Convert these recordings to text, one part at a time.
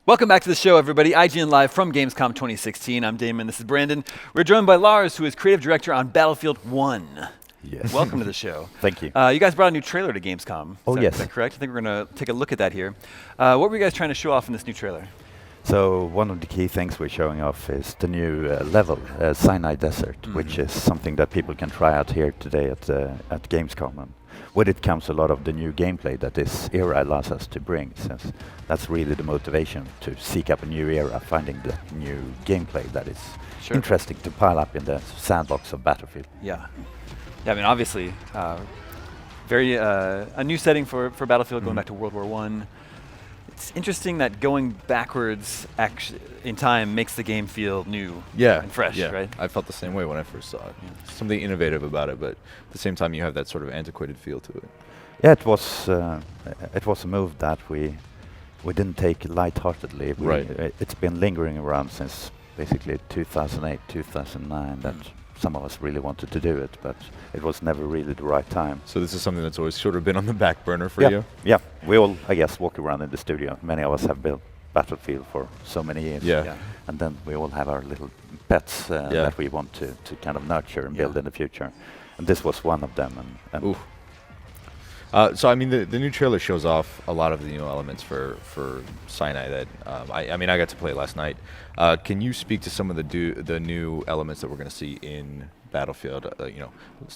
Welcome back to the show, everybody. IGN Live from Gamescom 2016. I'm Damon. This is Brandon. We're joined by Lars, who is creative director on Battlefield 1. Yes. Welcome to the show. Thank you. You guys brought a new trailer to Gamescom. Yes. Is that correct? I think we're going to take a look at that here. What were you guys trying to show off in this new trailer? So one of the key things we're showing off is the new level, Sinai Desert, which is something that people can try out here today at Gamescom. And with it comes a lot of the new gameplay that this era allows us to bring, since that's really the motivation to seek up a new era, finding the new gameplay that is interesting to pile up in the sandbox of Battlefield. Yeah. Yeah, I mean, obviously, a new setting for Battlefield, going back to World War I. It's interesting that going backwards in time makes the game feel new and fresh, right? I felt the same way when I first saw it. Yeah. Something innovative about it, but at the same time you have that sort of antiquated feel to it. Yeah, it was a move that we didn't take lightheartedly. It's been lingering around since basically 2008, 2009 that some of us really wanted to do it, but it was never really the right time. So this is something that's always sort of been on the back burner for you? Yeah, we all, I guess, walk around in the studio. Many of us have built Battlefield for so many years. Yeah. And then we all have our little pets that we want to kind of nurture and build in the future. And this was one of them. And so I mean, the new trailer shows off a lot of the new elements for Sinai that I mean I got to play last night. Can you speak to some of the new elements that we're going to see in Battlefield?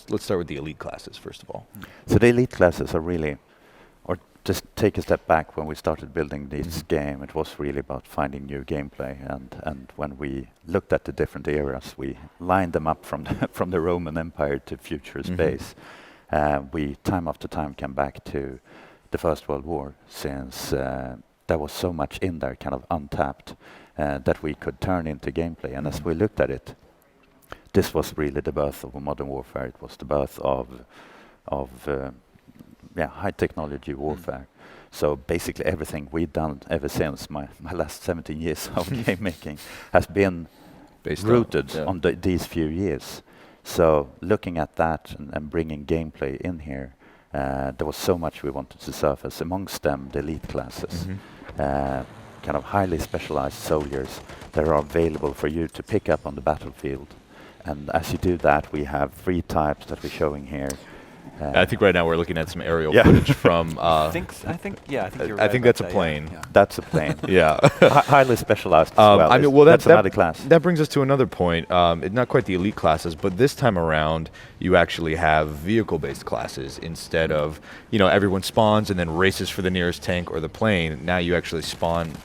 Let's start with the elite classes first of all. So the elite classes are really, or just take a step back, when we started building this game, it was really about finding new gameplay. And when we looked at the different eras, we lined them up from the Roman Empire to future space. We time after time came back to the First World War, since there was so much in there kind of untapped that we could turn into gameplay. And as we looked at it, this was really the birth of modern warfare. It was the birth of high technology warfare. So basically everything we've done ever since my last 17 years of game making has been rooted on these few years. So looking at that and bringing gameplay in here, there was so much we wanted to surface. Amongst them, the elite classes, kind of highly specialized soldiers that are available for you to pick up on the battlefield. And as you do that, we have 3 types that we're showing here. I think right now we're looking at some aerial footage from. I think you're right. I think that's a plane. Yeah. That's a plane. Yeah. Highly specialized as well. I mean, that's another class. That brings us to another point. Not quite the elite classes, but this time around, you actually have vehicle-based classes instead of, everyone spawns and then races for the nearest tank or the plane. Now you actually spawn.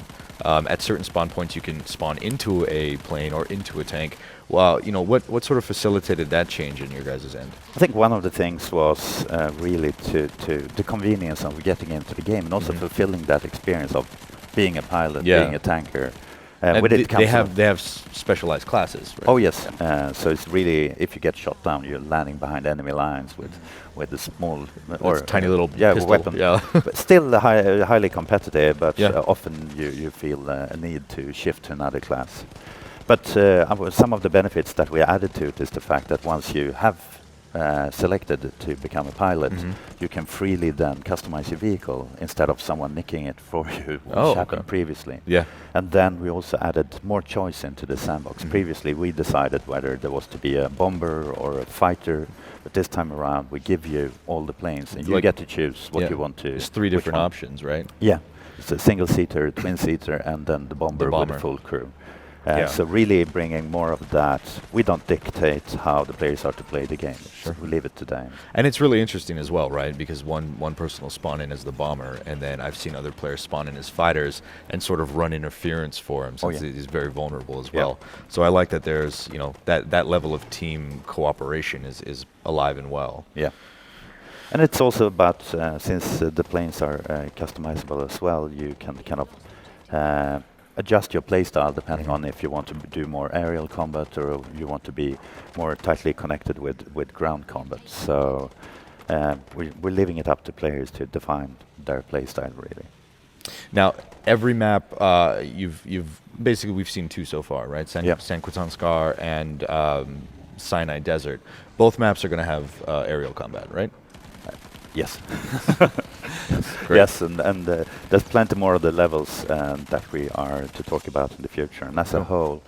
At certain spawn points, you can spawn into a plane or into a tank. Well, what sort of facilitated that change in your guys' end? I think one of the things was really to the convenience of getting into the game, and also fulfilling that experience of being a pilot, being a tanker. They have specialized classes, right? Oh yes. So it's really, if you get shot down, you're landing behind enemy lines with a small or tiny little pistol. Weapon. Yeah. But still highly competitive. But often you feel a need to shift to another class. But some of the benefits that we added to it is the fact that once you have selected to become a pilot, you can freely then customize your vehicle instead of someone nicking it for you, which happened previously. Yeah. And then we also added more choice into the sandbox. Previously, we decided whether there was to be a bomber or a fighter, but this time around, we give you all the planes, and you get to choose what you want to. There's 3 different options, right? Yeah. It's a single-seater, twin-seater, and then the bomber with a full crew. So really bringing more of that. We don't dictate how the players are to play the game. We leave it to them. And it's really interesting as well, right? Because one person will spawn in as the bomber, and then I've seen other players spawn in as fighters and sort of run interference for him, since he's very vulnerable as well. So I like that there's that level of team cooperation is alive and well. Yeah. And it's also about, since the planes are customizable as well, you can kind of adjust your playstyle depending on if you want to do more aerial combat or you want to be more tightly connected with ground combat. So we're leaving it up to players to define their playstyle, really. Now, every map you've basically, we've seen 2 so far, right? San Quentin Scar and Sinai Desert. Both maps are going to have aerial combat, right? Yes. Yes, and there's plenty more of the levels that we are to talk about in the future. And as a whole,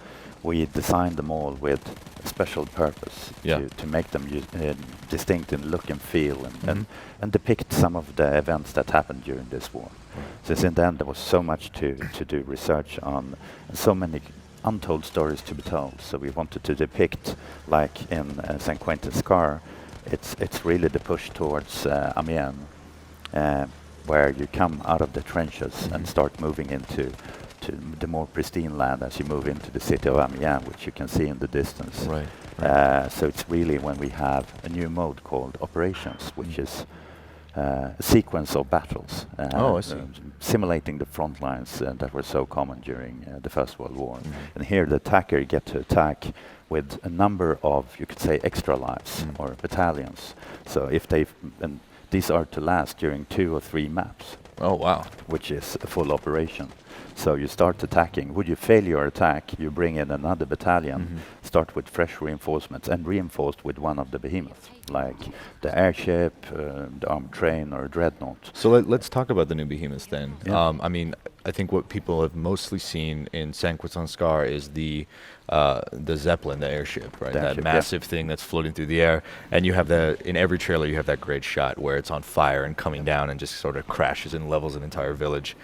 we designed them all with a special purpose to make them distinct in look and feel and depict some of the events that happened during this war. Since in the end there was so much to do research on, and so many untold stories to be told. So we wanted to depict, like in St. Quentin's Scar, it's really the push towards Amiens, where you come out of the trenches and start moving into the more pristine land as you move into the city of Amiens, which you can see in the distance. So it's really when we have a new mode called Operations, which is a sequence of battles, simulating the front lines that were so common during the First World War. And here the attacker get to attack with a number of, you could say, extra lives or battalions. So if and these are to last during 2 or 3 maps. Oh wow! Which is a full operation. So you start attacking. Would you fail your attack, you bring in another battalion, start with fresh reinforcements, and reinforced with one of the behemoths, like the airship, the armed train, or a dreadnought. So let's talk about the new behemoths then. Yeah. I mean, I think what people have mostly seen in St. Quentin's Scar is the Zeppelin, the airship, right? That massive thing that's floating through the air. And you have in every trailer, you have that great shot where it's on fire and coming down and just sort of crashes and levels an entire village.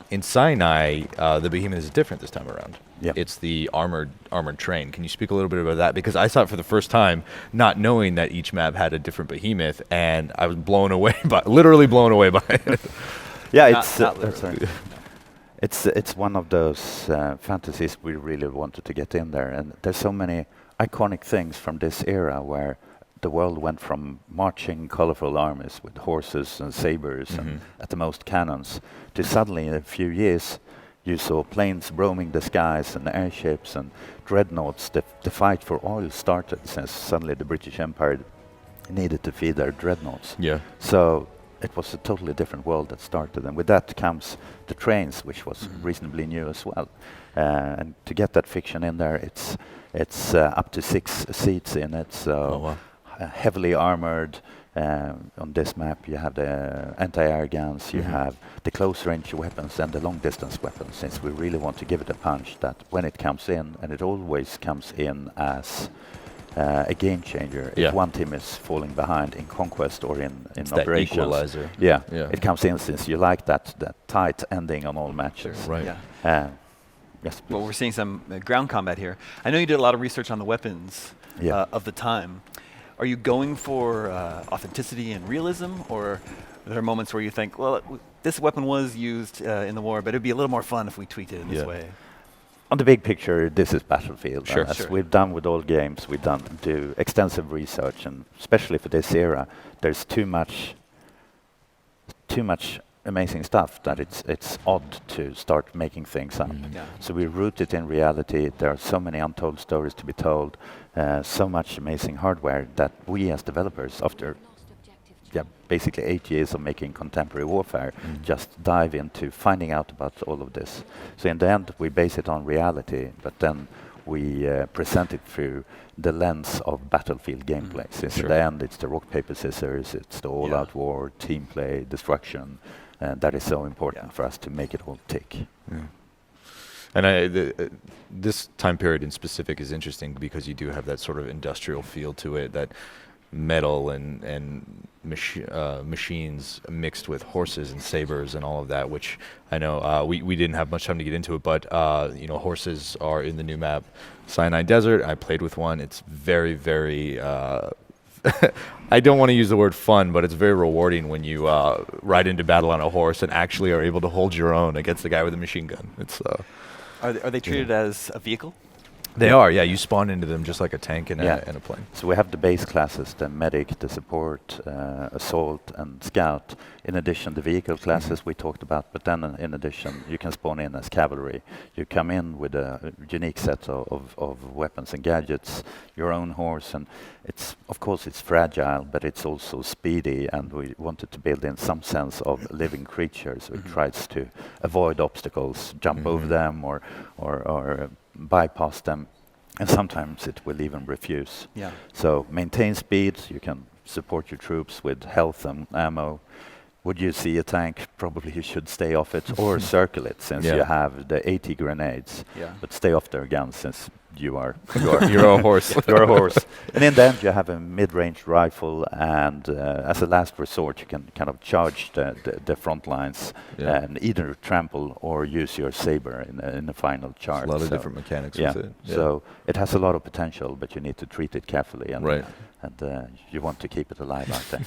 In Sinai, the behemoth is different this time around. It's the armored train. Can you speak a little bit about that? Because I saw it for the first time, not knowing that each map had a different behemoth, and I was literally blown away by it. Yeah, it's one of those fantasies we really wanted to get in there, and there's so many iconic things from this era where the world went from marching colorful armies with horses and sabers and at the most cannons to suddenly in a few years you saw planes roaming the skies and airships and dreadnoughts. The fight for oil started since suddenly the British Empire needed to feed their dreadnoughts. So it was a totally different world that started, and with that comes the trains, which was reasonably new as well. And to get that fiction in there, it's up to 6 seats in it, so heavily armored. On this map you have the anti-air guns, you have the close-range weapons and the long-distance weapons, since we really want to give it a punch that when it comes in, and it always comes in as a game changer. If one team is falling behind in conquest or in operations, that equalizer. It comes in, since you like that tight ending on all matches. Yes. Well, we're seeing some ground combat here. I know you did a lot of research on the weapons of the time. Are you going for authenticity and realism, or are there moments where you think, well, this weapon was used in the war, but it'd be a little more fun if we tweaked it in this way? On the big picture, this is Battlefield. As we've done with all games, we do extensive research, and especially for this era, there's too much amazing stuff that it's odd to start making things up. So we root it in reality. There are so many untold stories to be told, so much amazing hardware that we as developers, after basically 8 years of making contemporary warfare, just dive into finding out about all of this. So in the end, we base it on reality, but then we present it through the lens of Battlefield gameplay. Since in the end, it's the rock, paper, scissors, it's the all-out war, team play, destruction, and that is so important for us to make it all tick. And this time period in specific is interesting because you do have that sort of industrial feel to it, that metal and machines mixed with horses and sabers and all of that, which I know we didn't have much time to get into it, but horses are in the new map Sinai Desert. I played with one. It's very, very I don't want to use the word fun, but it's very rewarding when you ride into battle on a horse and actually are able to hold your own against the guy with a machine gun. It's are they treated as a vehicle? They are, you spawn into them just like a tank and a plane. So we have the base classes, the medic, the support, assault, and scout. In addition, the vehicle classes we talked about, but then in addition, you can spawn in as cavalry. You come in with a unique set of weapons and gadgets, your own horse, and of course it's fragile, but it's also speedy, and we wanted to build in some sense of living creature, so it tries to avoid obstacles, jump over them, or bypass them, and sometimes it will even refuse. So maintain speed, you can support your troops with health and ammo, Would you see a tank? Probably you should stay off it or circle it, since you have the 80 grenades. But stay off their guns, since you're a horse. You're a horse. And in the end, you have a mid-range rifle, and as a last resort, you can kind of charge the front lines and either trample or use your saber in the final charge. A lot of different mechanics with it. So it has a lot of potential, but you need to treat it carefully, and you want to keep it alive out there.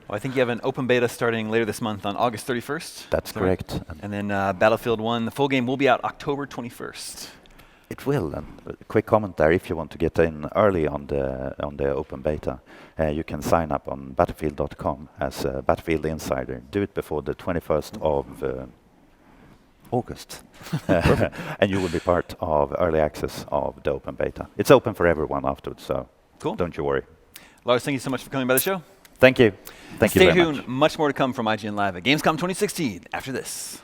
Well, I think you have an open beta starting later this month on August 31st. That's correct. And then Battlefield 1, the full game will be out October 21st. It will. And a quick comment there: if you want to get in early on the open beta, you can sign up on Battlefield.com as a Battlefield Insider. Do it before the 21st of August, and you will be part of early access of the open beta. It's open for everyone afterwards, so don't you worry. Lars, thank you so much for coming by the show. Thank you. Thank you very much. Stay tuned. Much more to come from IGN Live at Gamescom 2016 after this.